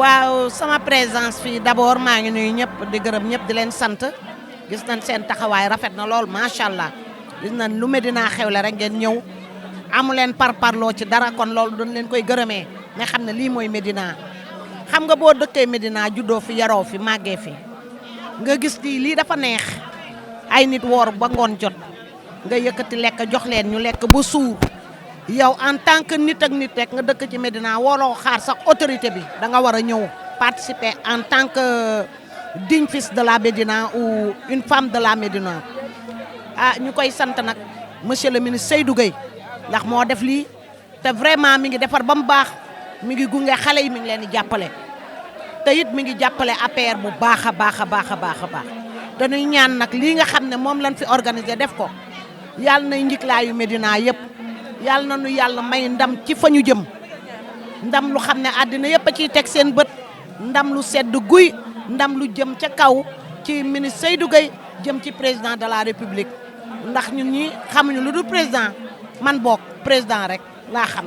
waaw sama présence fii d'abord maa ngi nuyu ñëpp di gërëm ñëpp di leen sant gis nañ seen taxawaay rafet na lool macha allah gis nañ lu Médina xewle rek ngeen ñëw amu leen parparloo ci dara kon loolu dañ leen koy gërëmee nga xam ne lii mooy Médina xam nga boo dëkkee Médina juddoo fi yaroo fi màggee fi nga gis lii dafa neex ay nit woor ba ngoon jot nga yëkkati lekk jox leen ñu lekk ba suur yow en tant que nit ak nit rek nga dëkk ci Médina waroo xaar sax autorité bi da nga war a ñëw participer en tant que digne fils de la Médina ou une femme de la Médina ñu koy sant nag monsieur le ministre Seydou Gueye ndax moo def lii te vraiment mi ngi defar ba mu baax mi ngi gunge xale yi mi ngi leen di jàppale te it mi ngi jàppale APR bu baax a baax a baax a baax a baax dañuy ñaan nag lii nga xam ne moom lañ fi organiser def ko yàlla na njiklaayu Médina yëpp yàlla na nu yàlla may ndam ci fa ñu jëm ndam lu xam ne àddina yëpp a ciy teg seen bët ndam lu sedd guy ndam lu jëm ca kaw ci ministre Seydou Gueye jëm ci président de la république ndax ñun ñi xamuñu lu dul président man bokk président rek laa xam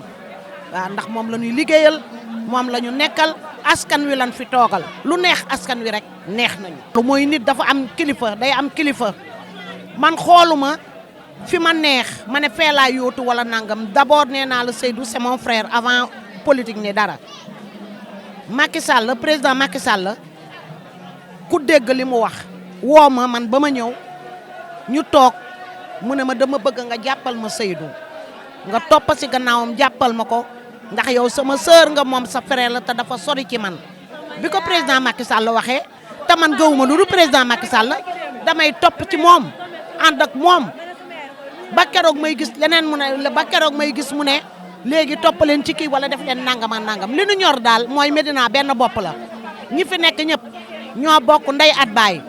waaw ndax moom la ñuy liggéeyal moom la ñu nekkal askan wi lan fi toogal lu neex askan wi rek neex nañu. lu mooy nit dafa am kilifa day am kilifa man xooluma fi ma neex ma ne fee laa yóotu wala nangam d'abord nee naa la Seydou c'est mon frère avant politique ni dara Macky Sall le président Macky Sall ku dégg li mu wax woo ma man ba ma ñëw ñu toog mu ne ma dama bëgg nga jàppal ma Seydou nga topp si gannaawam jàppal ma ko ndax yow sama sœur nga moom sa frère la te dafa sori ci man bi ko président Macky Sall waxee te man gëwuma lu dul président Macky Sall damay topp ci moom ànd ak moom ba keroog may gis leneen mu ne ba keroog may gis mu ne léegi topp leen ci kii wala def leen nangam ak nangam li nu ñor daal mooy Médina benn bopp la ñi fi nekk ñëpp ñoo bokk ndey at baay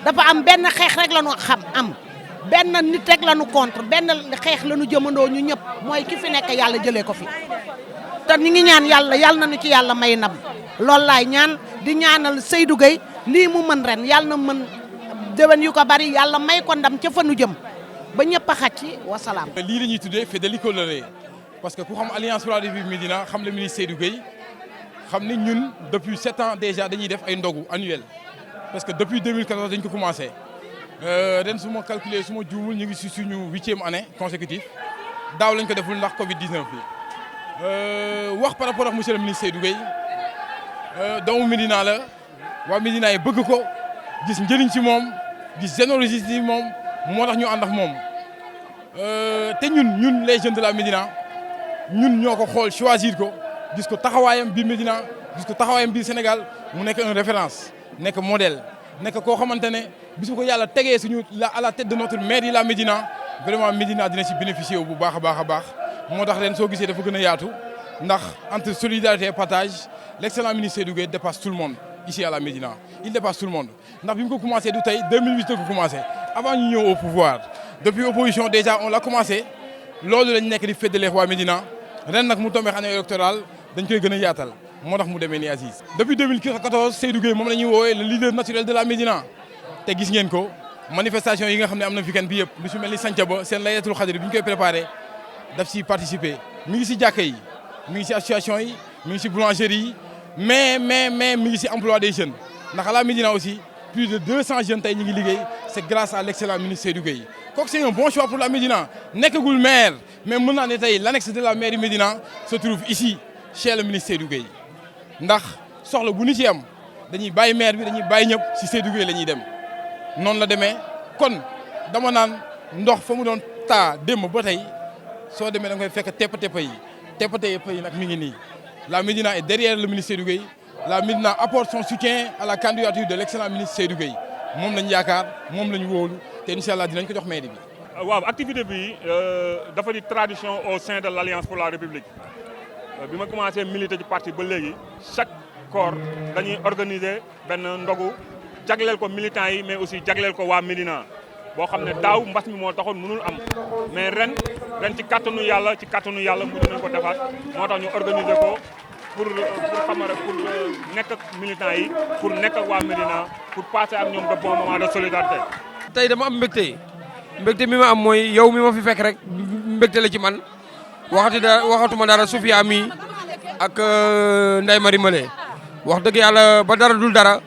dafa am benn xeex rek la ñu xam am benn nit rek la ñu contre benn xeex la ñu jëmandoo ñu ñëpp mooy ki fi nekk yàlla jëlee ko fi te ñu ngi ñaan yàlla nañu ci yàlla may ndam loolu laay ñaan di ñaanal Seydou Gueye lii mu mën ren yàlla na mën déwén yu ko bari yàlla may ko ndam ca fa nu jëm ba ñëpp a xaj ci wasalaam. lii la ñuy tuddee Fedeli Coloré parce que ku xam alliance pour la République Médina xam le ministre Seydou Gueye xam ni ñun depuis 7 ans déjà dañuy def ay ndogu annuel parce que depuis 2014 dañ ko commencé ren su ma calculé su ma juumul ñu ngi si suñu 8e année consécutive daaw lañ ko deful ndax Covid 19 bi wax par rapport ak monsieur le ministre Seydou Gueye doomu Médina la waa Médina yi bëgg ko gis njëriñ ci moom gis générosité ci moom moo tax ñu ànd ak moom te ñun les jeunes de la Médina ñun ñoo ko xool choisir ko gis ko taxawaayam biir Médina gis ko taxawaayam biir Sénégal mu nekk un référence nekk modèle nekk koo xamante ne bis bu ko yàlla tegee suñu à la tête de notre mairie la Médina vraiment Médina dina ci bénéficier wu bu baax a baax a baax moo tax ren soo gisee dafa gën a yaatu ndax entre solidarité et partage l'excellent ministre Seydou Gueye dépasse tout le monde ici à la Médina il dépasse tout le monde ndax bi mu ko commencé du tey 2008 la ko commencé avant ñu ñëw au pouvoir depuis opposition déjà on l'a commencé loolu lañ nekk di féddale waa Médina ren nag mu tombé année électorale dañ koy gën a yaatal moo tax mu demee ni Aziz. depuis 2014 Seydou Gueye moom la ñuy woowee le leader naturel de la Médina te gis ngeen ko manifestation yi nga xam ne am na weekend bi yëpp lu si mel ni Santhiaba seen laylatul xadri bi ñu koy préparé daf si participer mi ngi si jàkka yi mi ngi si association yi mi ngi si boulangerie yi mais mi ngi si emploi des jeunes ndax à la Médina aussi plus de 200 jeunes tey ñu ngi liggéey c'est grâce à l'excellent ministre Seydou Gueye kooku c'est un bon choix pour la Médina nekkagul maire mais mën naa ne tey l'annexe de la mairie Médina se trouve ici chez le ministre Seydou Gueye ndax soxla bu ñu ci am dañuy bàyyi maire bi dañuy bàyyi ñëpp si Seydou Gueye la ñuy dem noonu la demee kon dama naan ndox fa mu doon taa démb ba tey soo demee da nga koy fekk tepp-tepp yi nag mi ngi nii la Médina est derrière le ministre Seydou Gueye la Médina apporte son soutien à la candidature de l'excellent ministre Seydou Gueye moom lañu yaakaar moom lañu wóolu te incha allah dinañ ko jox mairie bi. waaw activité bi dafa di tradition au sein de l'Alliance pour la République bi ma commencé militer ci parti ba léegi chaque corps dañuy organiser benn ndogu jagleel ko militants yi mais aussi jagleel ko waa Médina boo xam ne daaw mbas mi moo taxoon mënul am mais ren ci kattanu yàlla mujj nañ ko defaat moo tax ñu organiser ko pour xamara pour nekk ak militants yi pour nekk ak waa Médina pour passer ak ñoom de bon moment de solidarité. tey dama am mbégte mi ma am mooy yow mi ma fi fekk rek mbégte la ci man waxatuma dara Sofia mi ak Ndeye Marie Malé wax dëgg yàlla ba dara dul dara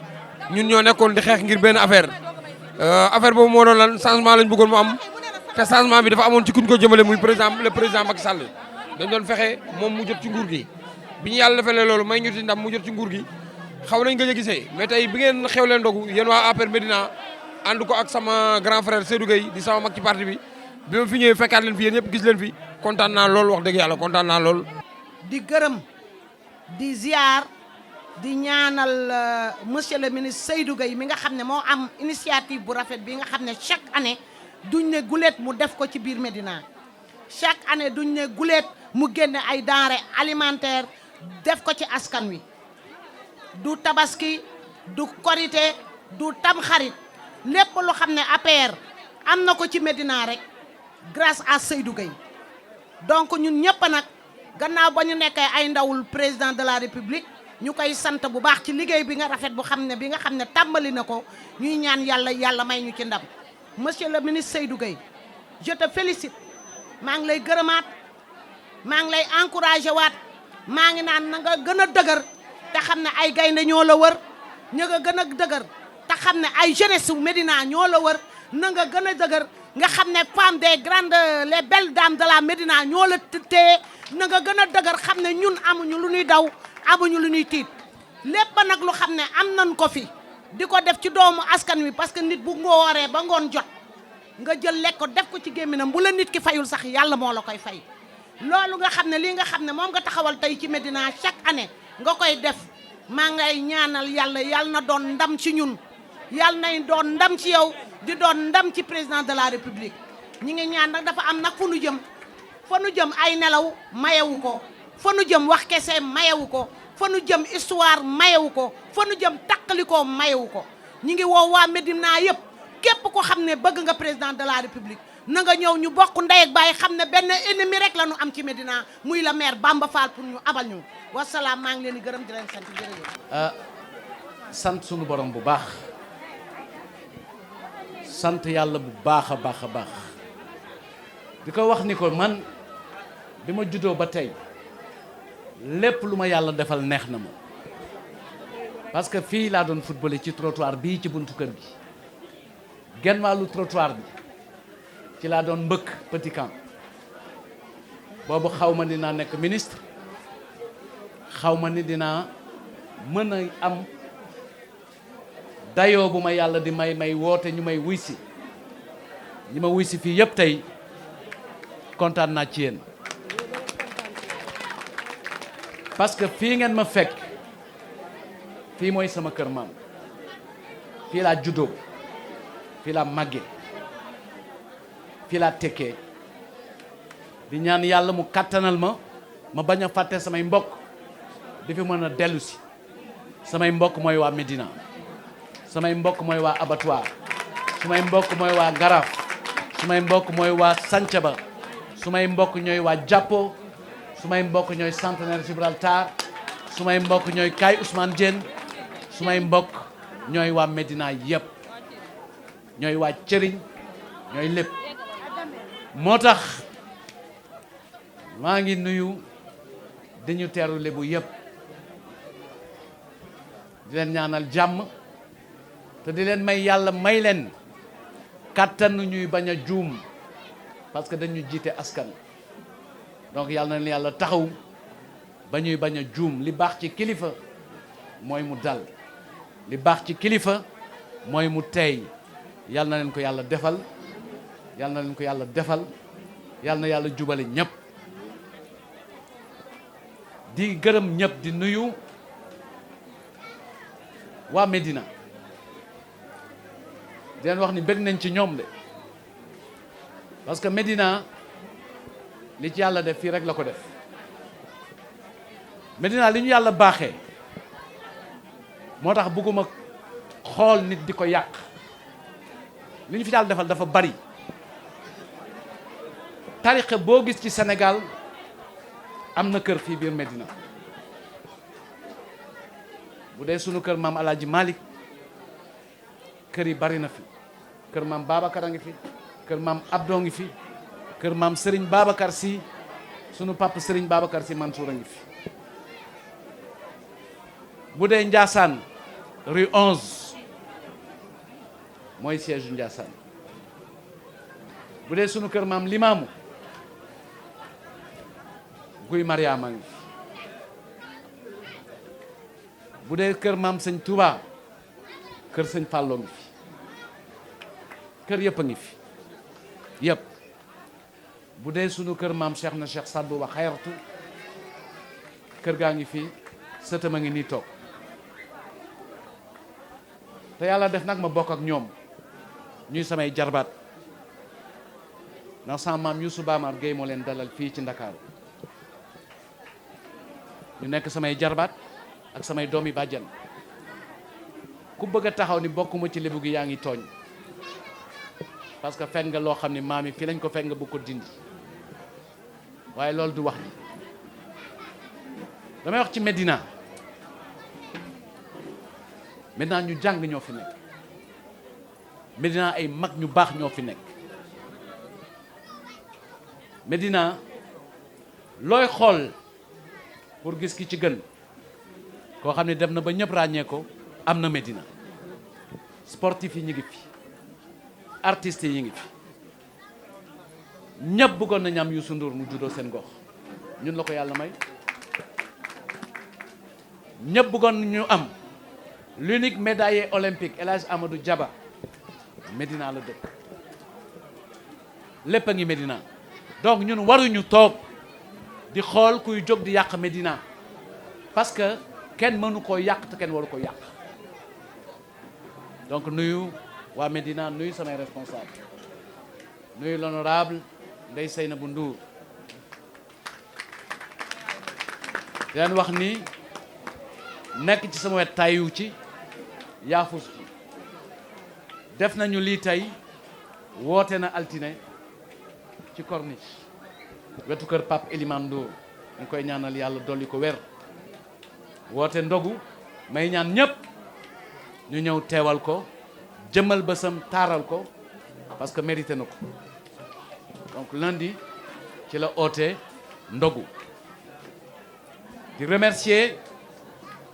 ñun ñoo nekkoon di xeex ngir benn affaire affaire boobu moo doon lan changement lañ bëggoon mu am te changement bi dafa amoon ci kuñ ko jëmale muy le président Macky Sall dañ doon fexe moom mu jot ci nguur gi bi ñu yàlla defalee loolu may ñu ci ndam mu jot ci nguur gi xaw nañ gëj a gisee mais tey bi ngeen xew leen ndogu yéen waa APR Médina ànd ko ak sama grand frère Seydou Gueye di sama mag ci parti bi bi ma fi ñëwee fekkaat leen fi yéen ñëpp gis leen fi kontaan naa lool wax dëgg yàlla kontaan naa lool. di gërëm di ziar di ñaanal monsieur le ministre Seydou Gueye mi nga xam ne moo am initiative bu rafet bi nga xam ne chaque année duñ ne guleet mu def ko ci biir Médina chaque année duñ ne guleet mu génne ay denrées alimentaires def ko ci askan wi du tabaski du korité du tamxarit lépp lu xam ne APR am na ko ci Médina rek grâce à Seydou Gueye donc ñun ñëpp nag gannaaw ba ñu nekkee ay ndawul président de la République ñu koy sant bu baax ci liggéey bi nga rafet bi nga xam ne tàmbali na ko ñuy ñaan yàlla may ñu ci ndam monsieur le ministre Seydou Gueye je te félicite maa ngi lay gërëmaat maa ngi lay encouragé waat maa ngi naan na nga gën a dëgër te xam ne ay gaynde ñoo la wër ña nga gën a dëgër te xam ne ay jeunesse su Médina ñoo la wër na nga gën a dëgër nga xam ne femme des grandes les belles dames de la Médina ñoo la téye na nga gën a dëgër xam ne ñun amuñu lu ñuy daw amuñu lu ñuy tiit lépp nag lu xam ne am nañ ko fi di ko def ci doomu askan wi parce que nit bu ngooree ba ngoon jot nga jël lekk ko def ko ci gémminam bu la nit ki fayul sax yàlla moo la koy fay loolu nga xam ne lii nga xam ne moom nga taxawal tey ci Médina chaque année nga koy def maa ngay ñaanal yàlla na doon ndam ci ñun yàlla nay doon ndam ci yow di doon ndam ci président de la République ñi ngi ñaan nag dafa am nag fu nu jëm ay nelaw mayewu ko fa nu jëm wax kese mayewu ko fa nu jëm histoire mayewu ko fa nu jëm taqalikoo mayewu ko ñi ngi woo waa Médina yëpp képp ko xam ne bëgg nga président de la République na nga ñëw ñu bokk ndey ak baay xam ne benn ennemi rek la ñu am ci Médina muy la maire Bamba Fall pour ñu abal ñu wasalaam maa ngi leen di gërëm di leen sant jërëjëf. sant sunu borom bu baax sant yàlla bu baax a baax a baax di ko wax ni ko man bi ma juddoo ba tey lépp lu ma yàlla defal neex na ma parce que fii laa doon footballé ci trottoir bii ci buntu kër gi genn wàllu trottoir bi ci laa doon mbëkk petit camp boobu xaw ma dinaa nekk ministre xaw ma ni dinaa mën a am dayoo bu ma yàlla di may woote ñu may wuy si ñi ma wuy si fii yëpp tey kontaan naa ci yéen parce que fii ngeen ma fekk fii mooy sama kër maam fii laa juddoo fii laa màggee fii laa tekkee di ñaan yàlla mu kattanal ma bañ a fàtte samay mbokk di fi mën a dellu si samay mbokk mooy waa Médina samay mbokk mooy waa abattoir sumay mbokk mooy waa Garaf sumay mbokk mooy waa Santhiaba sumay mbokk ñooy waa Jàppo sumay mbokk ñooy Centenaire Gibraltar sumay mbokk ñooy Kaay Ousmane Diène sumay mbokk ñooy waa Médina yëpp ñooy waa Cëriñ ñooy lépp moo tax maa ngi nuyu di ñu teeru Lebu yëpp di leen ñaanal jàmm te di leen may yàlla may leen kàttan ñuy bañ a juum parce que dañu jiite askan donc yàlla na leen yàlla taxaw ba ñuy bañ a juum li baax ci kilifa mooy mu dal li baax ci kilifa mooy mu teey yàlla na leen ko yàlla defal yàlla na leen ko yàlla defal yàlla na yàlla jubale ñëpp di gërëm ñëpp di nuyu waa Médina di leen wax ni bëgg nañ ci ñoom de parce que Médina li ci yàlla def fii rek la ko def Médina li ñu yàlla baaxee moo tax bëgguma xool nit di ko yàq li ñu fi yàlla defal dafa bari tarixa boo gis ci Sénégal am na kër fii biir Médina bu dee sunu kër maam Alaaji Malick kër yi bari na fi kër maam Babacar a ngi fi kër maam Abdou ngi fi kër maam Serigne Babacar Sy sunu papa Serigne Babacar Sy Mansour a ngi fi bu dee Ndiassane rue 11 mooy siège u Ndiassane bu dee sunu kër maam Limaamu Guy Mariama ngi fi bu dee kër maam sëñ Touba kër sëñ Fallou ngi fi kër yëpp a ngi fi yëpp bu dee sunu kër maam Cheikh na Cheikh Sadbou ba xayartu kër gaa ngi fi sëtam a ngi nii toog te yàlla def nag ma bokk ak ñoom ñuy samay jarbaat ndax sama maam Youssou Bamar Gueye moo leen dalal fii ci Ndakaaru ñu nekk samay jarbaat ak samay doomi bàjjan ku bëgg a taxaw ni bokkuma ci lébu gi yaa ngi tooñ parce que fekk nga loo xam ne maam yi fii lañ ko fekk nga bëgg ko dindi waaye loolu du wax ni damay wax ci Médina maintenant ñu jàng ñoo fi nekk Médina ay mag ñu baax ñoo fi nekk Médina looy xool pour gis ki ci gën koo xam ne dem na ba ñëpp ràññee ko am na Médina sportif yi ñu ngi fi artistes yi ngi fi ñëpp bëggoon nañu am Youssou Ndour mu juddoo seen gox ñun la ko yàlla may ñëpp bëggoon ñu am l'unique médaillé olympique El Hadj Amadou Diaba Médina la dëkk lépp a ngi Médina donc ñun waruñu toog di xool kuy jóg di yàq Médina parce que kenn mënu koo yàq te kenn waru ko yàq donc nuyu waa Médina nuyu samay responsable nuyu l'honorable Ndeye Seynabou Ndour di leen wax ni nekk ci sama wet tàyyiwu ci yaafus ci def nañu lii tey woote na altine ci corniche wetu kër Pape Elimane Ndour ñu koy ñaanal yàlla dolli ko wér woote ndogu may ñaan ñëpp ñu ñëw teewal ko jëmmal bësam taaral ko parce que mérité na ko donc lundi ci la oote ndogu di remercier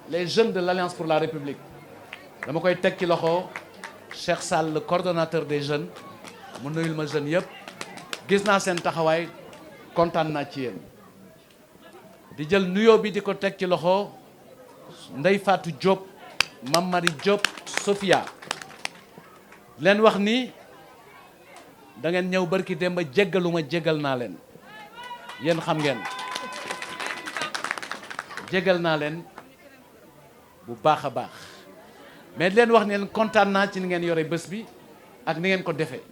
les jeunes de l'Alliance pour la République dama koy teg ci loxo Cheikh Sall le coordonnateur des jeunes mu nuyul ma jeunes yëpp gis naa seen taxawaay kontaan naa ci yéen di jël nuyoo bi di ko teg ci loxo Ndeye Fatou Diop Mamari Diop Sophia leen wax ni da ngeen ñëw barki démb jéggaluma jéggal naa leen yéen xam ngeen jéggal naa leen bu baax a baax mais di leen wax ne leen kontaan naa ci ni ngeen yore bés bi ak ni ngeen ko defee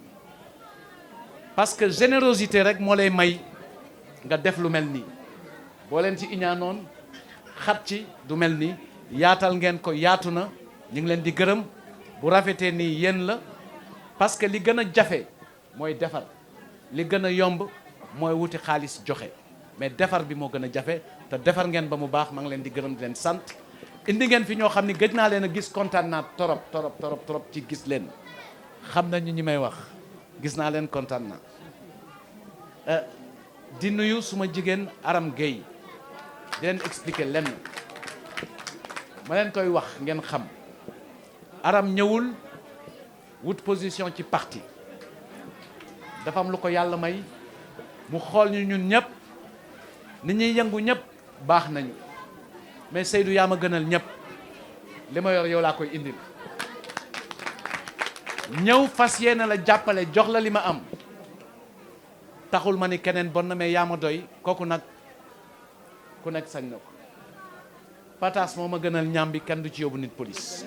parce que générosité rek moo lay may nga def lu mel nii boo leen ci iñaanoon xat ci du mel nii yaatal ngeen ko yaatu na ñu ngi leen di gërëm bu rafetee nii yéen la parce que li gën a jafe mooy defar li gën a yomb mooy wuti xaalis joxe mais defar bi moo gën a jafe te defar ngeen ba mu baax maa ngi leen di gërëm di leen sant indi ngeen fi ñoo xam ne gëj naa leen a gis kontaan naa torop ci gis leen xam nañu ñi may wax gis naa leen kontaan naa di nuyu suma jigéen Aram Gueye di leen expliquer lenn ma leen koy wax ngeen xam Aram ñëwul wut position ci parti dafa am lu ko yàlla may mu xool ñu ñun ñëpp ni ñuy yëngu ñëpp baax nañu mais Seydou yaa ma gënal ñëpp li ma yor yow laa koy indil ñëw fas yéene la jàppale jox la li ma am taxul ma ni keneen bon na mais yaa ma doy kooku nag ku nekk sañ na ko pataas moo ma gënal ñam bi kenn du ci yóbbu nit police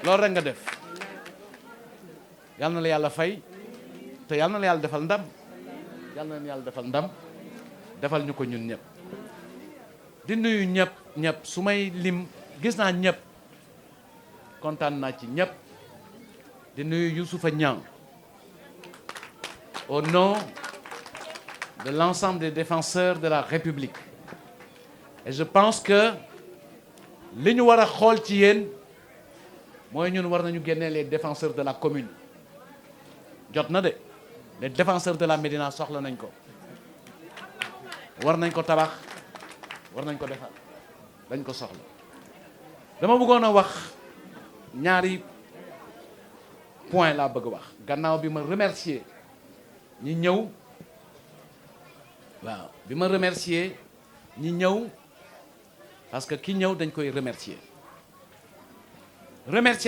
loolu rek nga def yal na la yàlla fay te yal na la yàlla defal ndam yal na leen yàlla defal ndam defal ñu ko ñun ñëpp di nuyu ñëpp su may lim gis naa ñëpp kontaan naa ci ñëpp di nuyu Youssoufa Niang au nom de l'ensemble des défenseurs de la République et je pense que li ñu war a xool ci yéen mooy ñun war nañu génne les défenseurs de la commune jot na de les défenseurs de la Médina soxla nañ ko war nañ ko tabax war nañ ko defar dañ ko soxla dama bëggoon a wax ñaari point laa bëgg wax gannaaw bi ma remercier ñi ñëw waaw bi ma remercier ñi ñëw parce que ki ñëw dañ koy remercier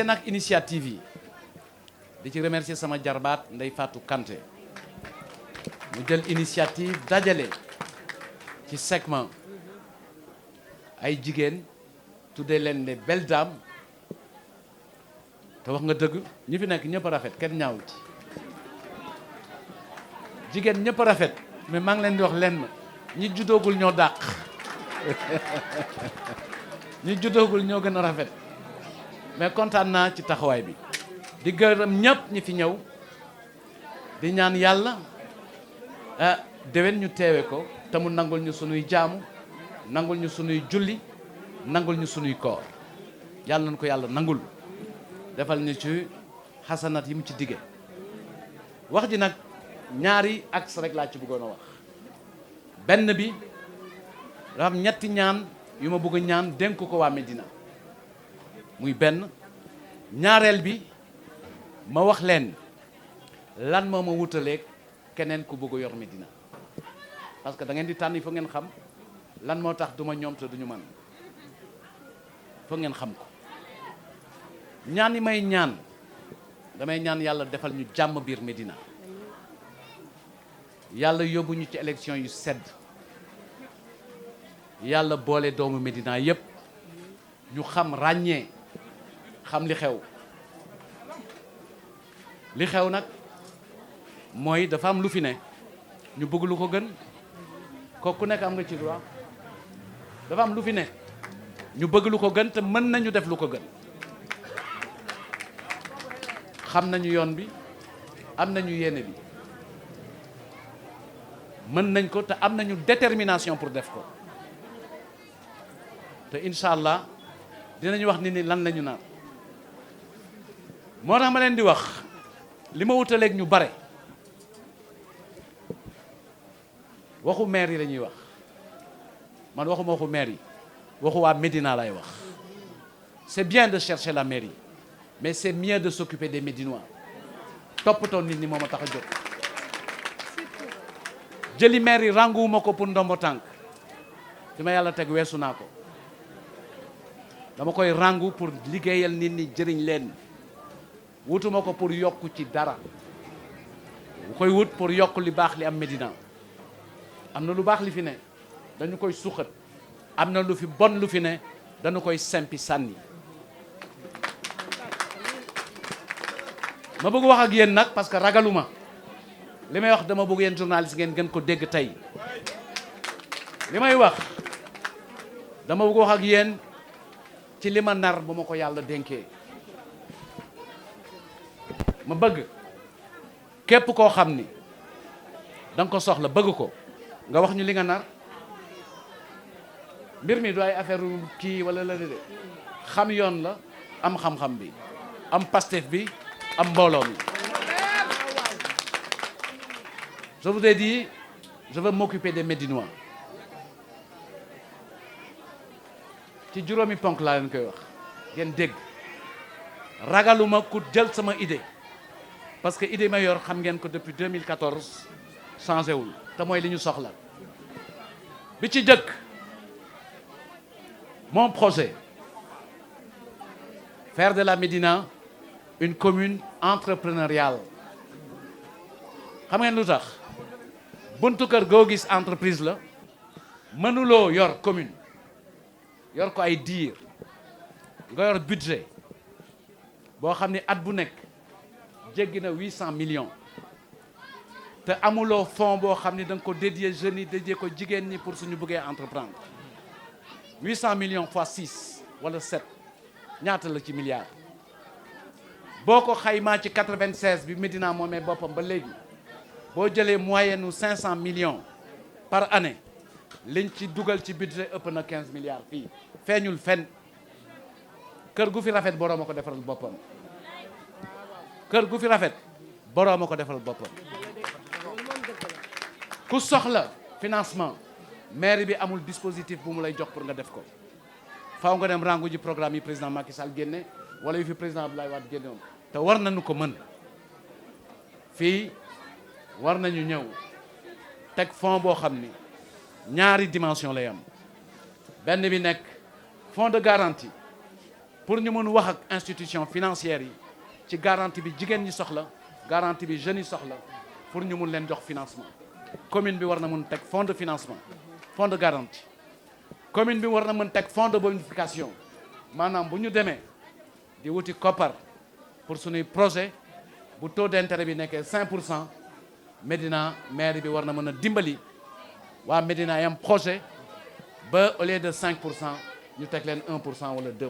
nag initiative yi di ci remercier sama jarbaat Ndeye Fatou Kanté mu jël initiative dajale ci segment ay jigéen tuddee leen les belles dames te wax nga dëgg ñi fi nekk ñëpp a rafet kenn ñaawu ci jigéen ñëpp a rafet mais maa ngi leen di wax lenn ñi juddoogul ñoo dàq ñi juddoogul ñoo gën a rafet mais kontaan naa ci taxawaay bi di gërëm ñëpp ñi fi ñëw di ñaan yàlla déwén ñu teewe ko te mu nangul ñu sunuy jaamu nangul ñu sunuy julli nangul ñu sunuy koor yàlla nañu ko yàlla nangul defal ñu ci xasanat yi mu ci dige wax ji nag ñaari axe rek laa ci bëggoon a wax benn bi dafa am ñetti ñaan yu ma bëgg ñaan dénk ko waa Médina muy benn ñaareel bi ma wax leen lan moo ma wutaleeg keneen ku bëgg yor Médina parce que da ngeen di tànn il faut ngeen xam lan moo tax duma ñoom te duñu man foog ngeen xam ko ñaan yi may ñaan damay ñaan yàlla defal ñu jàmm biir Médina yàlla yóbbu ñu ci élection yu sedd yàlla boole doomu Médina yépp ñu xam ràññee xam li xew nag mooy dafa am lu fi ne ñu bëgg lu ko gën kooku ku nekk am nga ci droit dafa am lu fi ne ñu bëgg lu ko gën te mën nañu def lu ko gën xam nañu yoon bi am nañu yéene bi mën nañ ko te am nañu détermination pour def ko te incha allah dinañu wax ni lan lañu naan moo tax ma leen di wax li ma wutaleeg ñu bare waxu maire yi la ñuy wax man waxuma waxu maire yi waxu waa Médina lay wax c'est bien de chercher la mairie mais c'est mieux de s'occuper des Médinois toppatoo nit ñi moo ma tax a jóg jëli maire yi ranguwuma ko pour ndombo tànk fi ma yàlla teg weesu naa ko dama koy rangu pour liggéeyal nit ñi jëriñ leen wutuma ko pour yokku ci dara bu koy wut pour yokk li baax li am Médina am na lu baax li fi ne dañu koy suxat am na lu fi bon lu fi ne dañu koy sempi sànni ma bëgg wax ak yéen nag parce que ragaluma li may wax dama bëgg yéen journaliste ngeen gën ko dégg tey li may wax dama bëgg wax ak yéen ci li ma nar bu ma ko yàlla dénkee ma bëgg képp koo xam ni da nga ko soxla bëgg ko nga wax ñu li nga nar mbir mi du ay affaire kii wala la de xam yoon la am xam-xam bi am pastef bi am mbooloo mi je vous ai dit je veux m'occuper des Médinois ci juróomi ponk laa leen koy wax ngeen dégg ragaluma ku jël sama idée parce que idée ma yor xam ngeen ko depuis 2014 changé wul te mooy li ñu soxla bi ci jëkk mon projet faire de la Médina une commune entrepreneuriale xam ngeen lu tax buntu kër goo gis entreprise la mënuloo yor commune yor ko ay diir nga yor budget boo xam ni at bu nekk jéggi na 800 millions te amuloo fonds boo xam ni da nga ko dédié jeunes yi dédié ko jigéen ñi pour suñu bëggee entreprendre 800 millions fois 6 wala 7 ñaata la ci milliards boo ko xaymaa ci 96 bi Médina moomee boppam ba léegi boo jëlee moyenne 500 millions par année liñ ci dugal ci budget ëpp na 15 milliards fii feeñul fenn kër gu fi rafet boroom a ko defaral boppam kër gu fi rafet boroom a ko defaral boppam ku soxla financement mairie bi amul dispositif bu mu lay jox pour nga def ko faaw nga dem rangu ji programme yi président Macky Sall génne wala yu fi président Abdoulaye Wade génne woon te war nañu ko mën fii war nañu ñëw teg fonds boo xam ni ñaari dimension lay am benn bi nekk fonds de garantie pour ñu mën wax ak institution financière yi ci garantie bi jigéen ñi soxla garantie bi jeunes yi soxla pour ñu mun leen jox financement commune bi war na mën teg fonds de financement fonds de garantie commune bi war na mën teg fonds de bonification maanaam bu ñu demee di wuti koppar pour suñuy projet bu taux d'intérêt bi nekkee 5% Médina maire bi war na mën a dimbali waa Médina yam projet ba au lieu de 5% ñu teg leen 1% wala 2%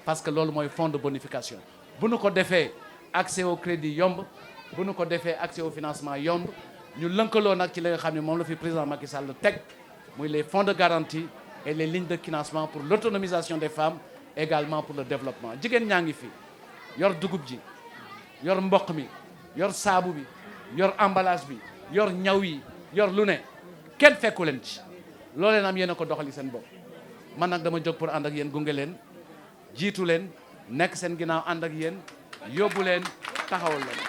parce que loolu mooy fonds de bonification bu nu ko defee accès au crédit yomb bu nu ko defee accès au financement yomb ñu lënkaloo nag ci li nga xam ne moom la fi président Macky Sall teg muy les fonds de garantie et les lignes de financement pour l'autonomisation des femmes également pour le développement jigéen ñaa ngi fi yor dugub ji yor mboq mi yor saabu bi yor emballage bi yor ñaw yi yor lu ne kenn fekku leen ci loo leen am yéen a ko doxali seen bopp man nag dama jóg pour ànd ak yéen gunge leen jiitu leen nekk seen ginnaaw ànd ak yéen yóbbu leen taxawal leen